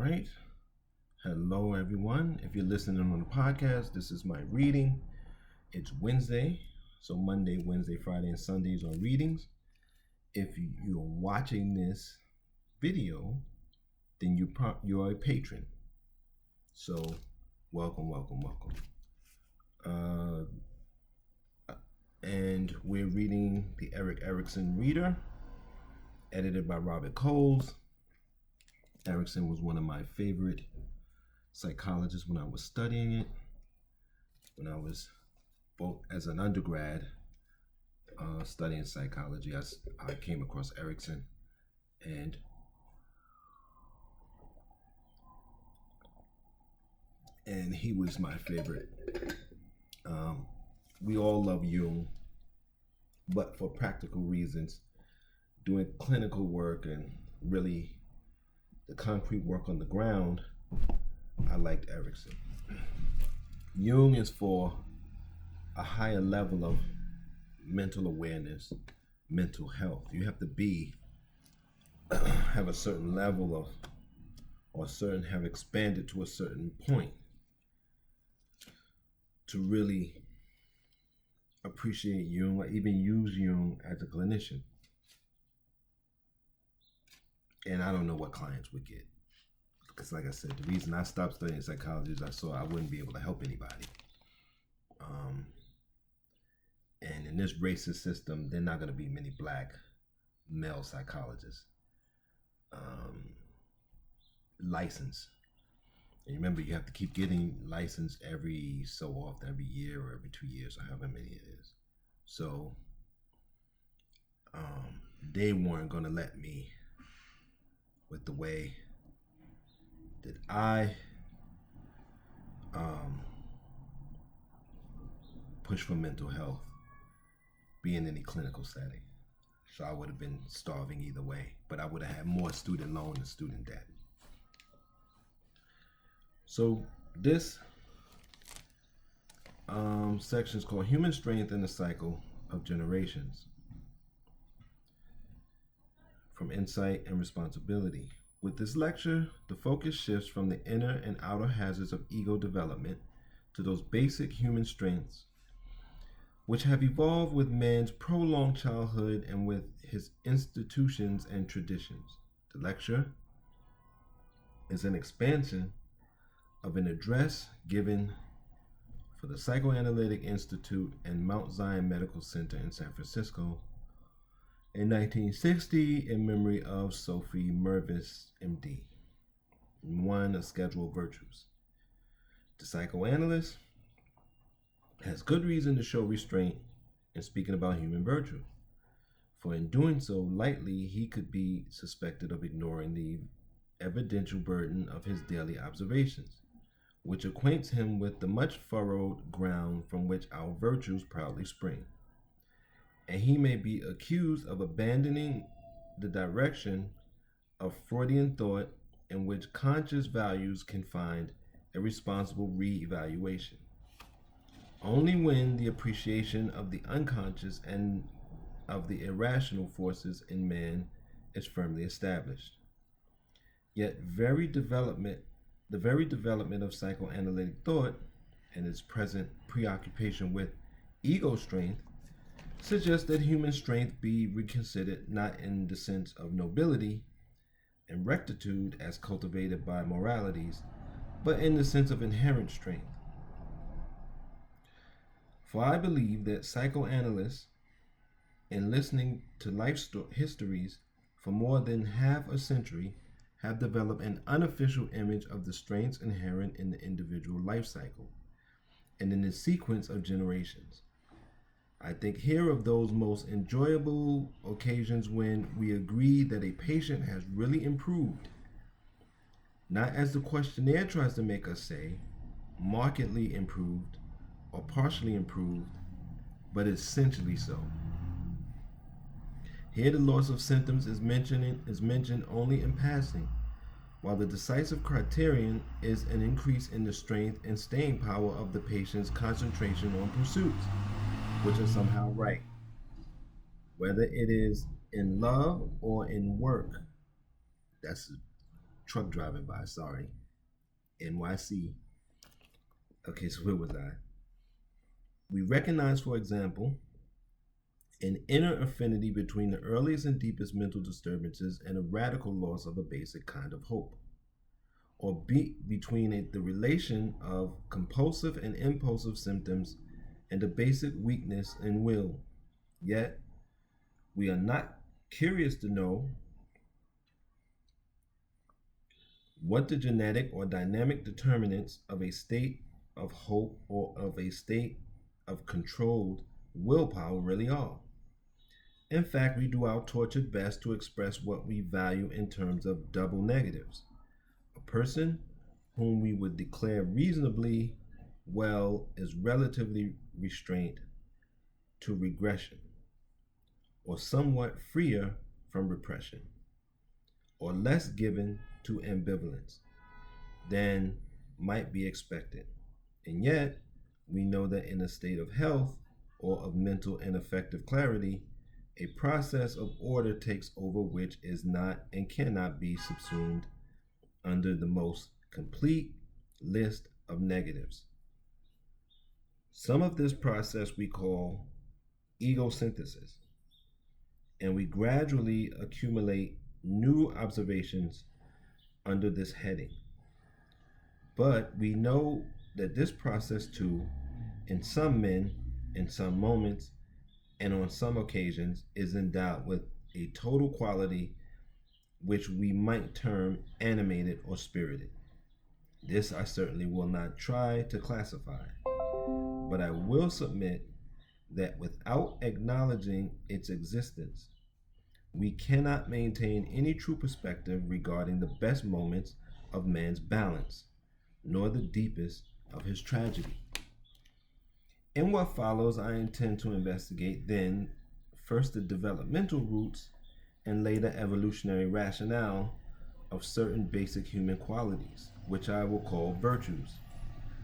right. Hello, everyone. If you're listening on the podcast, this is my reading. It's Wednesday. So Monday, Wednesday, Friday, and Sundays are readings. If you're watching this video, then you're a patron. So welcome. And we're reading the Erikson Reader, edited by Robert Coles. Erikson was one of my favorite psychologists when I was studying it. When I was both as an undergrad studying psychology, I came across Erikson, and he was my favorite. We all love Jung, but for practical reasons, doing clinical work and really the concrete work on the ground, I liked Erikson. Jung is for a higher level of mental awareness, mental health. You have to have a certain level of, have expanded to a certain point to really appreciate Jung or even use Jung as a clinician. And I don't know what clients would get. Because like I said, the reason I stopped studying psychology is I saw I wouldn't be able to help anybody. And in this racist system, there are not going to be many black male psychologists licensed. And remember, you have to keep getting licensed every so often, every year or every 2 years, or however many it is. So they weren't going to let me with the way that I push for mental health, be in any clinical setting. So I would have been starving either way, but I would have had more student loan and student debt. So this section is called Human Strength and the Cycle of Generations, from Insight and Responsibility. With this lecture, the focus shifts from the inner and outer hazards of ego development to those basic human strengths which have evolved with man's prolonged childhood and with his institutions and traditions. The lecture is an expansion of an address given for the Psychoanalytic Institute and Mount Zion Medical Center in San Francisco in 1960 in memory of Sophie Mervis, MD. 1. A Schedule of Virtues. The psychoanalyst has good reason to show restraint in speaking about human virtue, for in doing so lightly he could be suspected of ignoring the evidential burden of his daily observations, which acquaints him with the much furrowed ground from which our virtues proudly spring. And he may be accused of abandoning the direction of Freudian thought in which conscious values can find a responsible re-evaluation only when the appreciation of the unconscious and of the irrational forces in man is firmly established. Yet the very development of psychoanalytic thought and its present preoccupation with ego strength suggests that human strength be reconsidered not in the sense of nobility and rectitude as cultivated by moralities, but in the sense of inherent strength. For I believe that psychoanalysts, in listening to life histories for more than half a century, have developed an unofficial image of the strengths inherent in the individual life cycle and in the sequence of generations. I think here of those most enjoyable occasions when we agree that a patient has really improved, not as the questionnaire tries to make us say, markedly improved or partially improved, but essentially so. Here the loss of symptoms is mentioned only in passing, while the decisive criterion is an increase in the strength and staying power of the patient's concentration on pursuits, which are somehow right, whether it is in love or in work. That's truck driving by, sorry, NYC. Okay, so where was I? We recognize, for example, an inner affinity between the earliest and deepest mental disturbances and a radical loss of a basic kind of hope, or between the relation of compulsive and impulsive symptoms and a basic weakness in will. Yet, we are not curious to know what the genetic or dynamic determinants of a state of hope or of a state of controlled willpower really are. In fact, we do our tortured best to express what we value in terms of double negatives. A person whom we would declare reasonably well is relatively restrained to regression, or somewhat freer from repression, or less given to ambivalence than might be expected. And yet, we know that in a state of health or of mental and affective clarity, a process of order takes over which is not and cannot be subsumed under the most complete list of negatives. Some of this process we call ego synthesis, and we gradually accumulate new observations under this heading. But we know that this process too, in some men, in some moments, and on some occasions, is endowed with a total quality which we might term animated or spirited. This I certainly will not try to classify, but I will submit that without acknowledging its existence, we cannot maintain any true perspective regarding the best moments of man's balance, nor the deepest of his tragedy. In what follows, I intend to investigate then first the developmental roots and later evolutionary rationale of certain basic human qualities, which I will call virtues.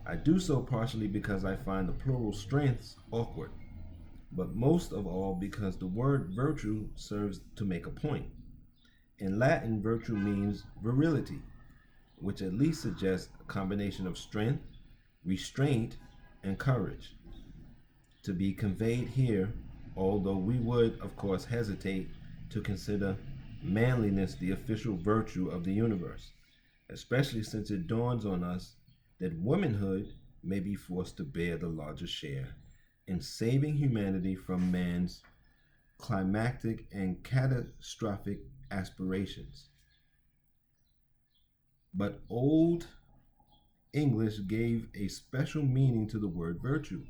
I do so partially because I find the plural strengths awkward, but most of all because the word virtue serves to make a point. In Latin, virtue means virility, which at least suggests a combination of strength, restraint, and courage. To be conveyed here, although we would, of course, hesitate to consider manliness the official virtue of the universe, especially since it dawns on us that womanhood may be forced to bear the larger share in saving humanity from man's climactic and catastrophic aspirations. But Old English gave a special meaning to the word virtue,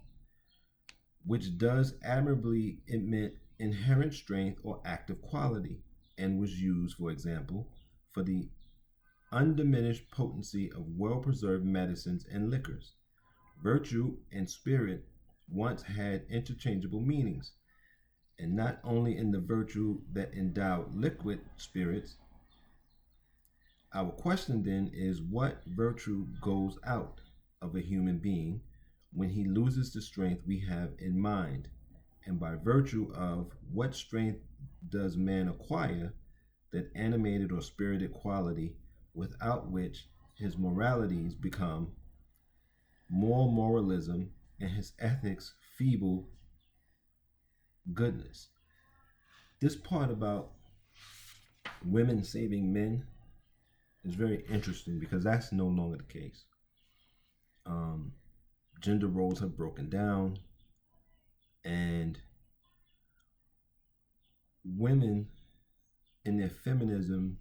which does admirably admit inherent strength or active quality, and was used, for example, for the undiminished potency of well-preserved medicines and liquors. Virtue and spirit once had interchangeable meanings, and not only in the virtue that endowed liquid spirits. Our question then is, what virtue goes out of a human being when he loses the strength we have in mind, and by virtue of what strength does man acquire that animated or spirited quality without which his moralities become more moralism and his ethics feeble goodness. This part about women saving men is very interesting because that's no longer the case. Gender roles have broken down, and women in their feminism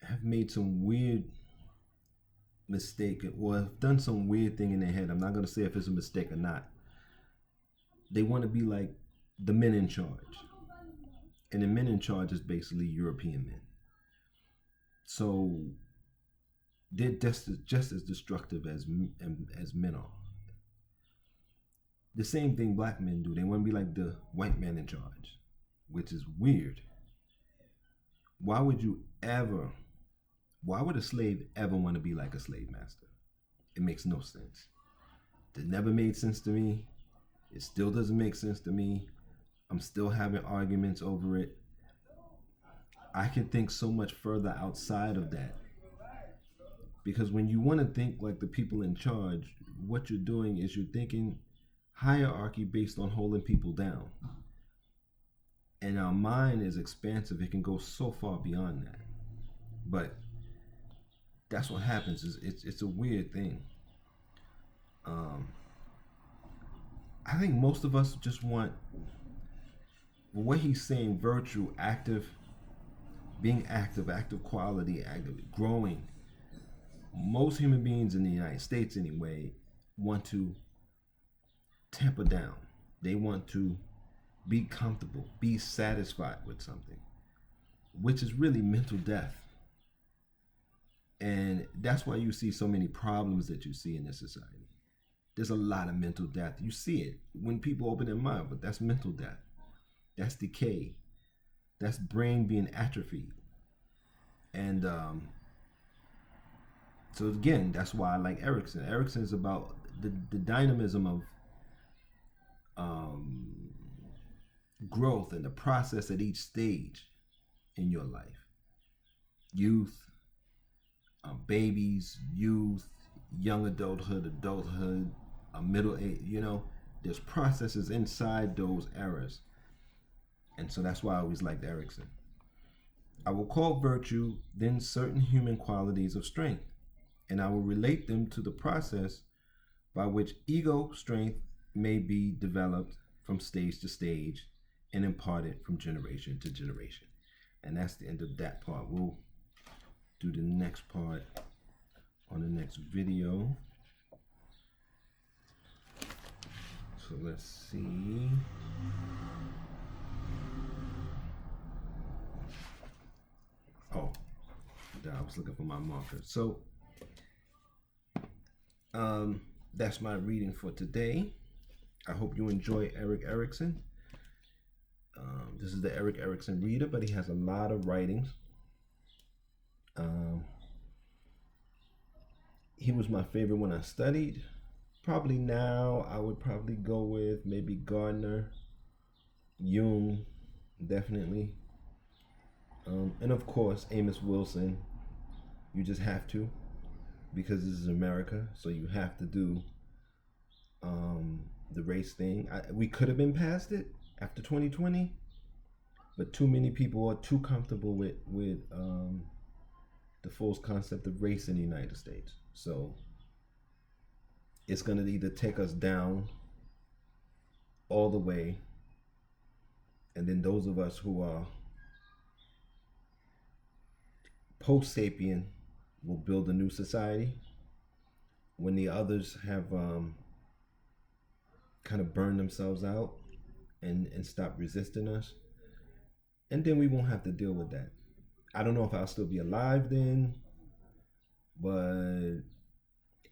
have made some weird mistake or have done some weird thing in their head. I'm not going to say if it's a mistake or not. They want to be like the men in charge, and the men in charge is basically European men. So they're just as destructive as men are. The same thing black men do. They want to be like the white man in charge, which is weird. Why would a slave ever want to be like a slave master? It makes no sense. It never made sense to me. It still doesn't make sense to me. I'm still having arguments over it. I can think so much further outside of that. Because when you want to think like the people in charge, what you're doing is you're thinking hierarchy based on holding people down. And our mind is expansive. It can go so far beyond that. But that's what happens. Is it's a weird thing. I think most of us just want what he's saying: virtue, active, being active, active quality, active, growing. Most human beings in the United States, anyway, want to temper down. They want to be comfortable, be satisfied with something, which is really mental death. And that's why you see so many problems that you see in this society. There's a lot of mental death. You see it when people open their mind, but that's mental death. That's decay. That's brain being atrophied. And so again, that's why I like Erikson. Erikson is about the dynamism of growth and the process at each stage in your life. Youth, babies, youth, young adulthood, middle age. There's processes inside those eras. And so that's why I always liked Erikson. I will call virtue then certain human qualities of strength, and I will relate them to the process by which ego strength may be developed from stage to stage and imparted from generation to generation. And that's the end of that part. We'll do the next part on the next video. So let's see. Oh, I was looking for my marker. So that's my reading for today. I hope you enjoy Erikson. This is the Erikson reader, but he has a lot of writings. He was my favorite when I studied. Probably now I would probably go with maybe Gardner, Jung, definitely. And of course, Amos Wilson. You just have to, because this is America, so you have to do the race thing. We could have been past it after 2020, but too many people are too comfortable with the false concept of race in the United States. So it's going to either take us down all the way, and then those of us who are post-sapien will build a new society when the others have kind of burned themselves out and stop resisting us. And then we won't have to deal with that. I don't know if I'll still be alive then, but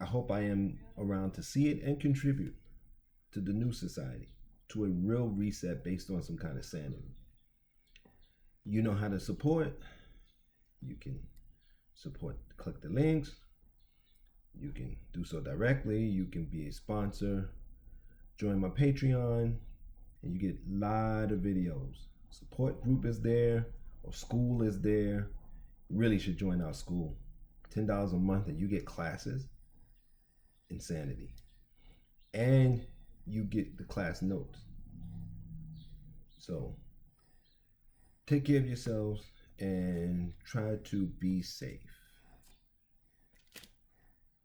I hope I am around to see it and contribute to the new society, to a real reset based on some kind of sanity. You know how to support. You can support, click the links. You can do so directly. You can be a sponsor, join my Patreon, and you get a lot of videos. Support group is there, or school is there. You really should join our school. $10 a month and you get classes. Insanity. And you get the class notes. So take care of yourselves and try to be safe.